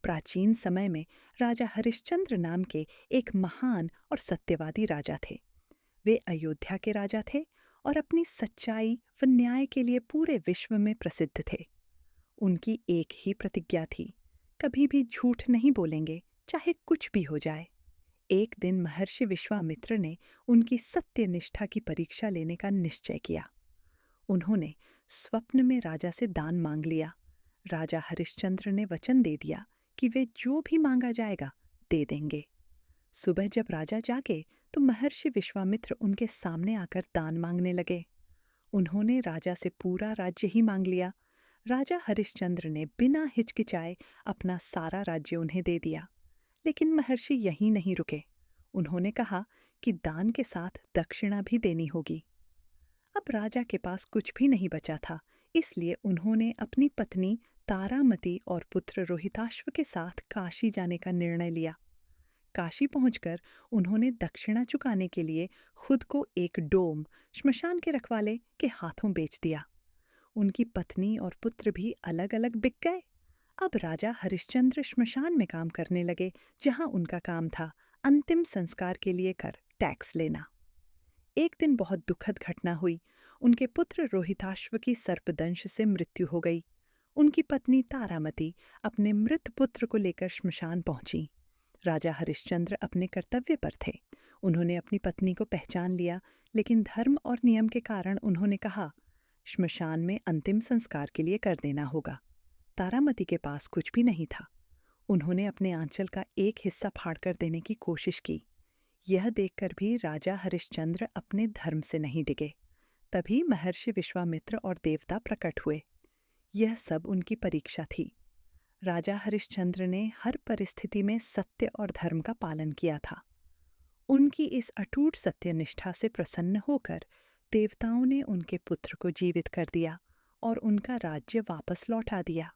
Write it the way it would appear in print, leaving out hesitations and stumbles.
प्राचीन समय में राजा हरिश्चंद्र नाम के एक महान और सत्यवादी राजा थे। वे अयोध्या के राजा थे और अपनी सच्चाई व न्याय के लिए पूरे विश्व में प्रसिद्ध थे। उनकी एक ही प्रतिज्ञा थी, कभी भी झूठ नहीं बोलेंगे, चाहे कुछ भी हो जाए। एक दिन महर्षि विश्वामित्र ने उनकी सत्यनिष्ठा की परीक्षा लेने का निश्चय किया। उन्होंने स्वप्न में राजा से दान मांग लिया। राजा हरिश्चंद्र ने वचन दे दिया कि वे जो भी मांगा जाएगा दे देंगे। सुबह जब राजा जागे तो महर्षि विश्वामित्र उनके सामने आकर दान मांगने लगे। उन्होंने राजा से पूरा राज्य ही मांग लिया। राजा हरिश्चंद्र ने बिना हिचकिचाए अपना सारा राज्य उन्हें दे दिया। लेकिन महर्षि यहीं नहीं रुके। उन्होंने कहा कि दान के साथ दक्षिणा भी देनी होगी। अब राजा के पास कुछ भी नहीं बचा था, इसलिए उन्होंने अपनी पत्नी तारामती और पुत्र रोहिताश्व के साथ काशी जाने का निर्णय लिया। काशी पहुंचकर उन्होंने दक्षिणा चुकाने के लिए खुद को एक डोम श्मशान के रखवाले के हाथों बेच दिया। उनकी पत्नी और पुत्र भी अलग अलग बिक गए। अब राजा हरिश्चंद्र श्मशान में काम करने लगे, जहां उनका काम था अंतिम संस्कार के लिए कर टैक्स लेना। एक दिन बहुत दुखद घटना हुई। उनके पुत्र रोहिताश्व की सर्पदंश से मृत्यु हो गई। उनकी पत्नी तारामती अपने मृत पुत्र को लेकर श्मशान पहुंची। राजा हरिश्चंद्र अपने कर्तव्य पर थे। उन्होंने अपनी पत्नी को पहचान लिया, लेकिन धर्म और नियम के कारण उन्होंने कहा, श्मशान में अंतिम संस्कार के लिए कर देना होगा। तारामती के पास कुछ भी नहीं था। उन्होंने अपने आंचल का एक हिस्सा फाड़कर देने की कोशिश की। यह देखकर भी राजा हरिश्चंद्र अपने धर्म से नहीं डिगे। तभी महर्षि विश्वामित्र और देवता प्रकट हुए। यह सब उनकी परीक्षा थी। राजा हरिश्चंद्र ने हर परिस्थिति में सत्य और धर्म का पालन किया था। उनकी इस अटूट सत्यनिष्ठा से प्रसन्न होकर देवताओं ने उनके पुत्र को जीवित कर दिया और उनका राज्य वापस लौटा दिया।